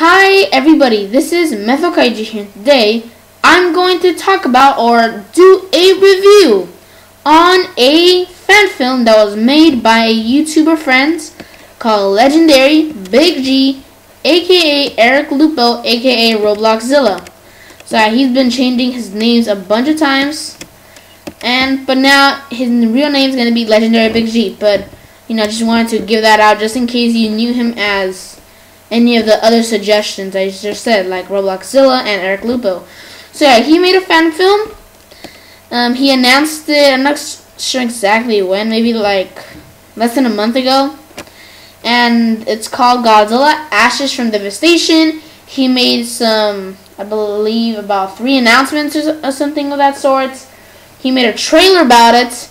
Hi everybody, this is Methlokaiju here. Today I'm going to talk about or do a review on a fan film that was made by a YouTuber friends called Legendary Big G, aka Eric Lupo, aka Robloxzilla. So he's been changing his names a bunch of times, but now his real name is going to be Legendary Big G. But just wanted to give that out just in case you knew him as any of the other suggestions I just said, like Robloxzilla and Eric Lupo. So yeah, he made a fan film. He announced it, I'm not sure exactly when, maybe like less than a month ago. And it's called Godzilla, Ashes from Devastation. He made some, I believe, about 3 announcements or something of that sort. He made a trailer about it.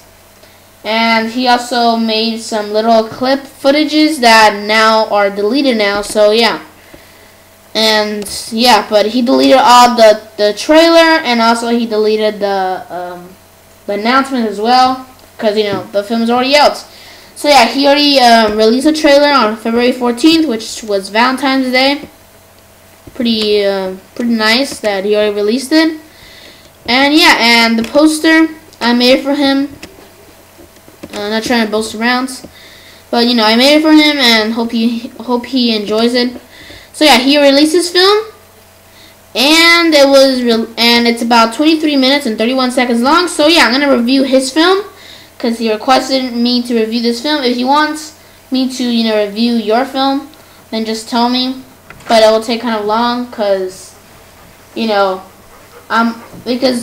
And he also made some little clip footages that now are deleted now, so yeah. And yeah, but he deleted all the trailer, and also he deleted the announcement as well, because the film is already out. So yeah, he already released a trailer on February 14th, which was Valentine's Day. Pretty nice that he already released it. And yeah, and the poster I made for him. Not trying to boast around, but I made it for him and hope he enjoys it. So yeah, he released his film, and it's about 23 minutes and 31 seconds long. So yeah, I'm gonna review his film because he requested me to review this film. If he wants me to review your film, then just tell me. But it will take kind of long because because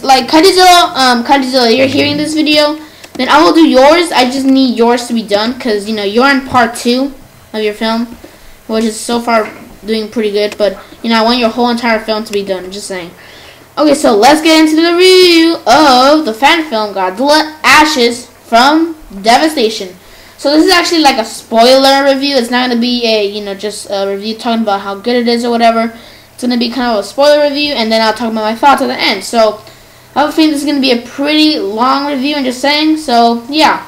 like Godzilla, you're hearing this video. Then I will do yours. I just need yours to be done because you're in part 2 of your film, which is so far doing pretty good. But I want your whole entire film to be done. Just saying. Okay, so let's get into the review of the fan film Godzilla Ashes from Devastation. So this is actually like a spoiler review. It's not gonna be a just a review talking about how good it is or whatever. It's gonna be kind of a spoiler review, and then I'll talk about my thoughts at the end. So I have a feeling this is going to be a pretty long review, and just saying, so yeah.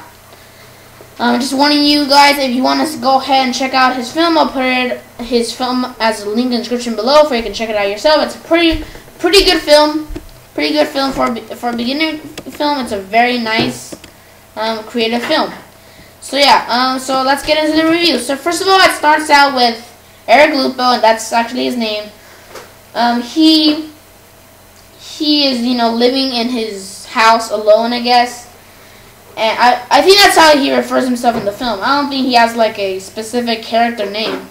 Just warning you guys, if you want us to go ahead and check out his film, I'll put his film as a link in the description below so you can check it out yourself. It's a pretty good film. Pretty good film for a beginner film. It's a very nice, creative film. So yeah, so let's get into the review. So first of all, it starts out with Eric Lupo, and that's actually his name. He is, living in his house alone, I guess. And I think that's how he refers himself in the film. I don't think he has, like, a specific character name.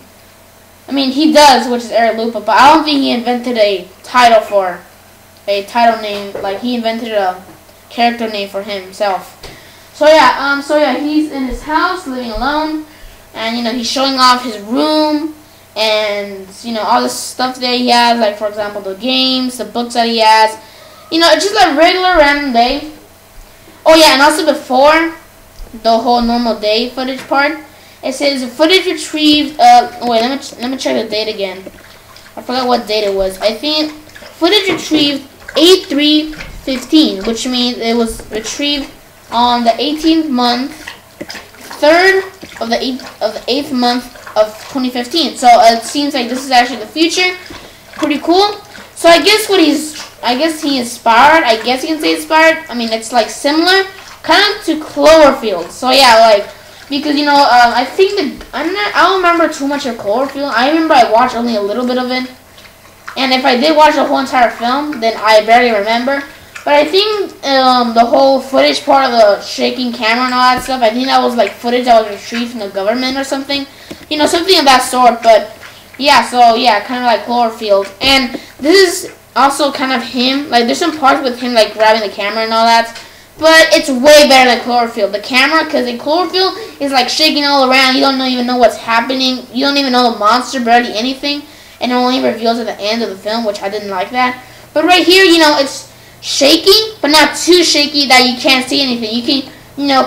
I mean, he does, which is Eric Lupo, but I don't think he invented a title name. Like, he invented a character name for himself. So, yeah, he's in his house, living alone. And, he's showing off his room. And, all the stuff that he has, like, for example, the games, the books that he has. It's just a regular random day. Oh, yeah, and also before the whole normal day footage part, it says footage retrieved, wait, let me check the date again. I forgot what date it was. I think footage retrieved 8/3/15, which means it was retrieved on the 18th month, 3rd of the 8th month of 2015. So it seems like this is actually the future. Pretty cool. So I guess he inspired. I guess you can say inspired. I mean, it's like similar, kind of to Cloverfield. So yeah, like because I think I don't remember too much of Cloverfield. I remember I watched only a little bit of it, and if I did watch the whole entire film, then I barely remember. But I think the whole footage part of the shaking camera and all that stuff, I think that was like footage that was retrieved from the government or something. Something of that sort. But yeah, so yeah, kind of like Cloverfield. And this is also kind of him. Like there's some parts with him like grabbing the camera and all that. But it's way better than Cloverfield. The camera, because in Cloverfield is like shaking all around. You don't even know what's happening. You don't even know the monster, barely anything. And it only reveals at the end of the film, which I didn't like that. But right here, it's shaky, but not too shaky that you can't see anything. You can,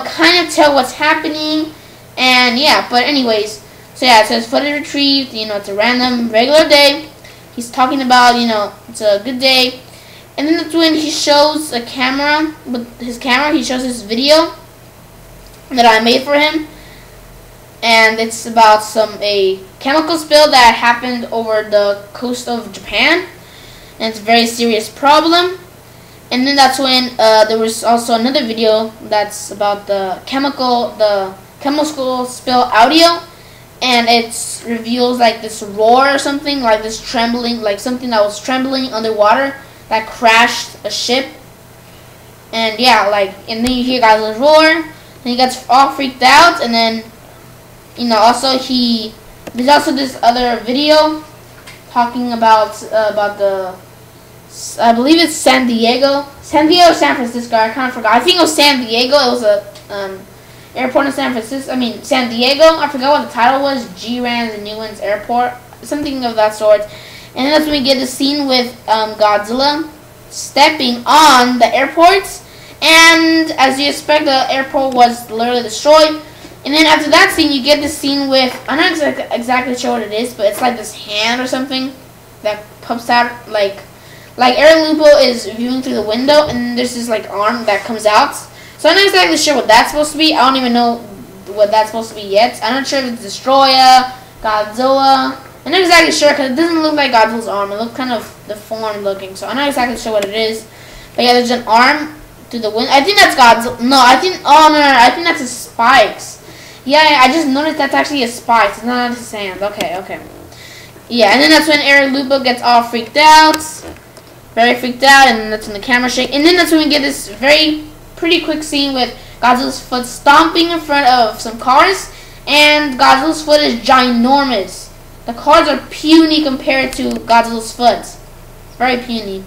kind of tell what's happening. And yeah, but anyways, so yeah, it says footage retrieved. It's a random, regular day. He's talking about, it's a good day. And then that's when he shows a camera, with his camera, he shows his video that I made for him. and it's about a chemical spill that happened over the coast of Japan, and it's a very serious problem. And then that's when there was also another video that's about the chemical spill audio, and it reveals like this roar or something, like this trembling, like something that was trembling underwater that crashed a ship. And yeah, like, and then you hear Godzilla's roar, and he gets all freaked out, and then, you know, also there's also this other video talking about the, I believe it's San Diego, San Francisco, I kind of forgot. I think it was San Diego. It was a airport in San Francisco. I mean, San Diego. I forgot what the title was. G-Rans and Newlands Airport, something of that sort. And then that's when we get the scene with Godzilla stepping on the airport, and as you expect, the airport was literally destroyed. And then after that scene, you get the scene with, I'm not exactly sure what it is, but it's like this hand or something that pops out, like Eric Lupo is viewing through the window, and there's this like arm that comes out. So I'm not exactly sure what that's supposed to be. I don't even know what that's supposed to be yet. I'm not sure if it's Destroyer, Godzilla. I'm not exactly sure because it doesn't look like Godzilla's arm. It looks kind of deformed looking, so I'm not exactly sure what it is. But yeah, there's an arm through the window. I think that's Godzilla. No, I think that's his spikes. Yeah, I just noticed that's actually his spikes. It's not his hand. Okay. Yeah, and then that's when Eric Lupo gets all freaked out. Very freaked out, and that's when the camera shakes. And then that's when we get this pretty quick scene with Godzilla's foot stomping in front of some cars, and Godzilla's foot is ginormous. The cars are puny compared to Godzilla's foot. Very puny.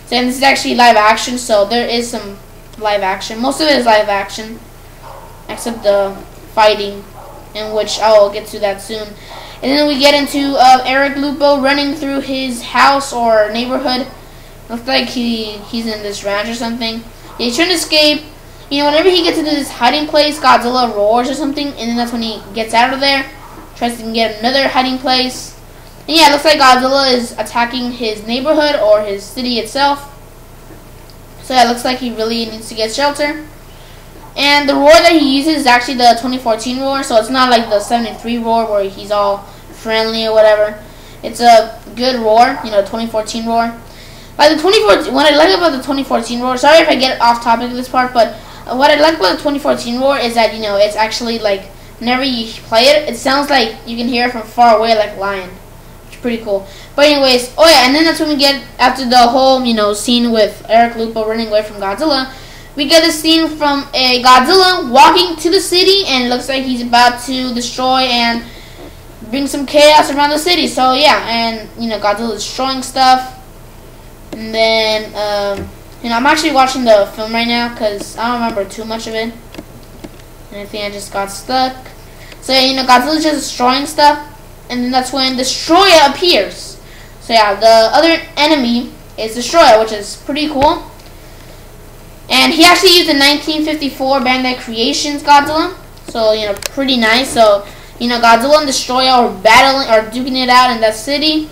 So, and this is actually live action, so there is some live action. Most of it is live action, except the fighting, in which I will get to that soon. And then we get into Eric Lupo running through his house or neighborhood. Looks like he's in this ranch or something. Yeah, he's trying to escape. You know, whenever he gets into this hiding place, Godzilla roars or something, and then that's when he gets out of there, tries to get another hiding place. And yeah, it looks like Godzilla is attacking his neighborhood or his city itself. So yeah, it looks like he really needs to get shelter. And the roar that he uses is actually the 2014 roar, so it's not like the 73 roar where he's all friendly or whatever. It's a good roar, you know, 2014 roar. Like the 2014, what I like about the 2014 roar, sorry if I get off topic of this part, but what I like about the 2014 roar is that, you know, it's actually like, whenever you play it, it sounds like you can hear it from far away like lion. Which is pretty cool. But anyways, oh yeah, and then that's when we get, after the whole, you know, scene with Eric Lupo running away from Godzilla, we get a scene from a Godzilla walking to the city, and it looks like he's about to destroy and bring some chaos around the city. So yeah, and, you know, Godzilla is destroying stuff. And then, you know, I'm actually watching the film right now because I don't remember too much of it. And I think I just got stuck. So, yeah, you know, Godzilla's just destroying stuff. And then that's when Destroyer appears. So, yeah, the other enemy is Destroyer, which is pretty cool. And he actually used the 1954 Bandai Creations Godzilla. So, you know, pretty nice. So, you know, Godzilla and Destroyer are battling, or duking it out in that city.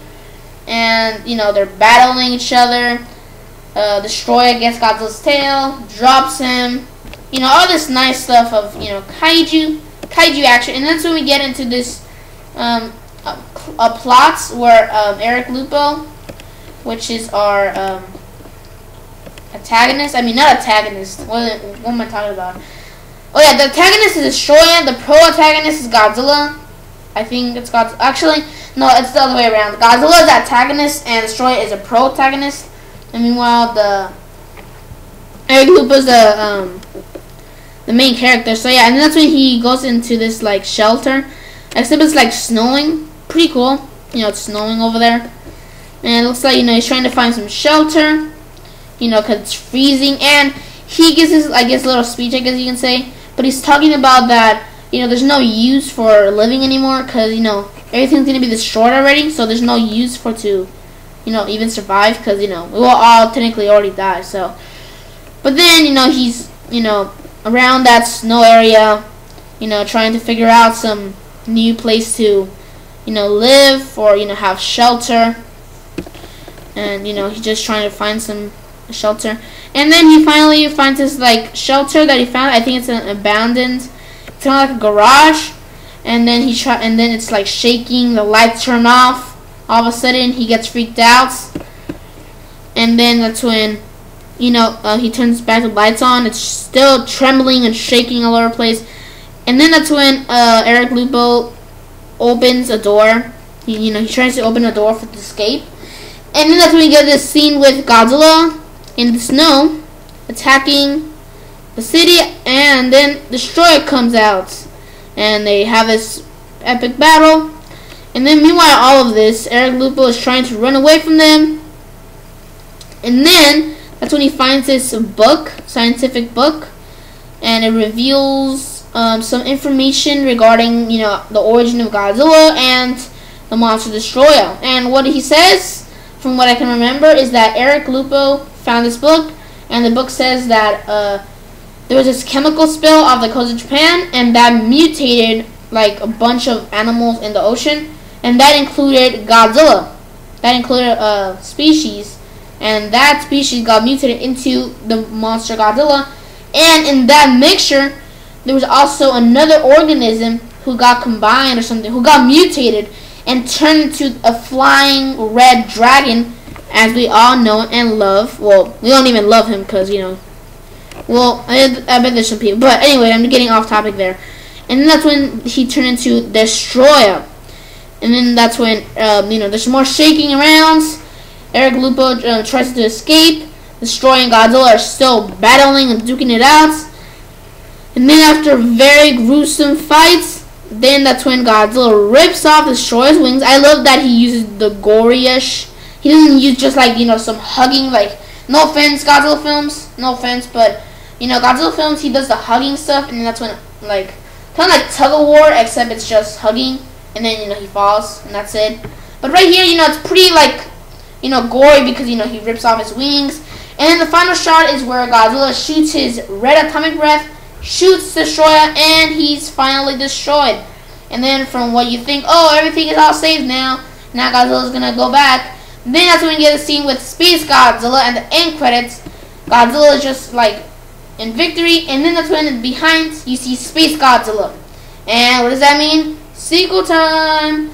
And, you know, they're battling each other. Destroyer gets Godzilla's tail, drops him. You know, all this nice stuff of, you know, kaiju action. And that's when we get into this plots where Eric Lupo, which is our antagonist. I mean, not antagonist. What am I talking about? Oh yeah, the antagonist is Destroyer. The pro-antagonist is Godzilla. I think it's Godzilla. Actually, no, it's the other way around. Godzilla is the antagonist, and Destroyer is a pro-antagonist. And meanwhile, Eric Lupo is the main character. So yeah, and that's when he goes into this like shelter. Except it's like snowing. Pretty cool. You know, it's snowing over there. And it looks like, you know, he's trying to find some shelter. You know, because it's freezing. And he gives his, I guess, little speech, I guess you can say. But he's talking about that, you know, there's no use for living anymore. Because, you know, everything's going to be destroyed already. So there's no use for to, you know, even survive. Because, you know, we will all technically already die. So, but then, you know, he's, you know, around that snow area, you know, trying to figure out some new place to, you know, live or, you know, have shelter. And, you know, he's just trying to find some shelter. And then he finally finds this like shelter that he found. I think it's an abandoned, it's kind of like a garage. and then and then it's like shaking. The lights turn off. All of a sudden, he gets freaked out, and then that's when, he turns back the lights on. It's still trembling and shaking all over the place, and then that's when Eric Lupo opens a door. He tries to open a door to escape, and then that's when we get this scene with Godzilla in the snow attacking the city, and then Destroyer comes out, and they have this epic battle. And then meanwhile, all of this, Eric Lupo is trying to run away from them, and then that's when he finds this book, scientific book, and it reveals some information regarding the origin of Godzilla and the Monster Destroyer. And what he says, from what I can remember, is that Eric Lupo found this book, and the book says that there was this chemical spill off the coast of Japan, and that mutated like a bunch of animals in the ocean, and that included Godzilla. That included a species, and that species got mutated into the monster Godzilla. And in that mixture, there was also another organism who got combined or something, who got mutated and turned into a flying red dragon, as we all know and love. Well, we don't even love him because, well, I bet there's some people. But anyway, I'm getting off topic there. And then that's when he turned into Destroyer. And then that's when, there's more shaking around. Eric Lupo tries to escape. Destroyer and Godzilla are still battling and duking it out. And then after very gruesome fights, then that's when Godzilla rips off Destroyer's wings. I love that he uses the gory-ish. He doesn't use just like, some hugging, like, no offense, Godzilla films, no offense, but, Godzilla films, he does the hugging stuff, and then that's when, like, kind of like tug-of-war, except it's just hugging, and then, he falls, and that's it. But right here, it's pretty, like, gory because, he rips off his wings. And then the final shot is where Godzilla shoots his red atomic breath, shoots Destroyer, and he's finally destroyed. And then from what you think, oh, everything is all saved now, now Godzilla's gonna go back. Then that's when we get a scene with Space Godzilla, and the end credits, Godzilla is just, like, in victory, and then that's when behind you see Space Godzilla. And what does that mean? Sequel time!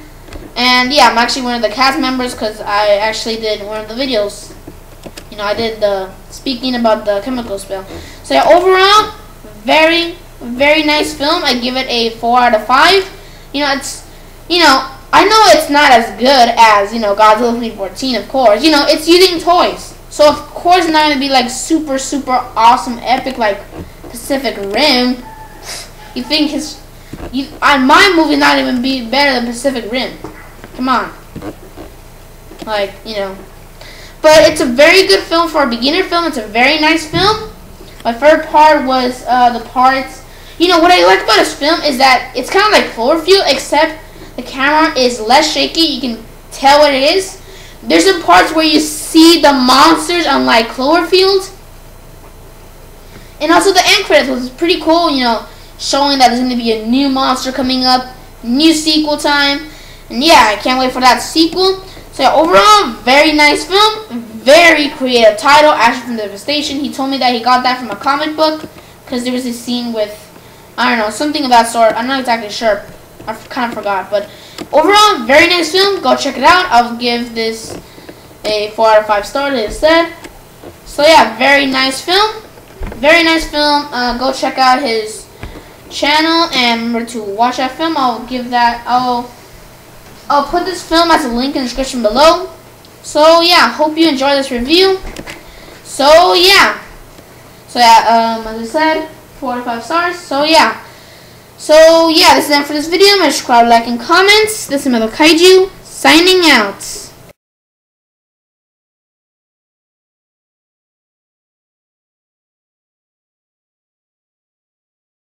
And yeah, I'm actually one of the cast members because I actually did one of the videos. I did the speaking about the chemical spill. So yeah, overall, very, very nice film. I give it a 4 out of 5. It's, I know it's not as good as, Godzilla 314, of course. It's using toys. So, of course, it's not going to be, like, super, super awesome, epic, like, Pacific Rim. You think my movie not even be better than Pacific Rim. Come on. Like, But it's a very good film for a beginner film. It's a very nice film. My favorite part was the parts. What I like about this film is that it's kind of like Cloverfield, except the camera is less shaky. You can tell what it is. There's some parts where you see the monsters, unlike Cloverfield. And also the end credits was pretty cool, showing that there's going to be a new monster coming up, new sequel time. And yeah, I can't wait for that sequel. So yeah, overall, very nice film, very creative title, actually from Devastation. He told me that he got that from a comic book, because there was this scene with, I don't know, something of that sort. I'm not exactly sure. I kind of forgot. But overall, very nice film. Go check it out. I'll give this a 4 out of 5 stars instead. So yeah, very nice film. Very nice film. Go check out his channel, and remember to watch that film. I'll put this film as a link in the description below. So yeah, hope you enjoy this review. So yeah, as I said, 4 out of 5 stars. So yeah, this is it for this video. Make sure to subscribe, like, and comments. This is Methlokaiju signing out.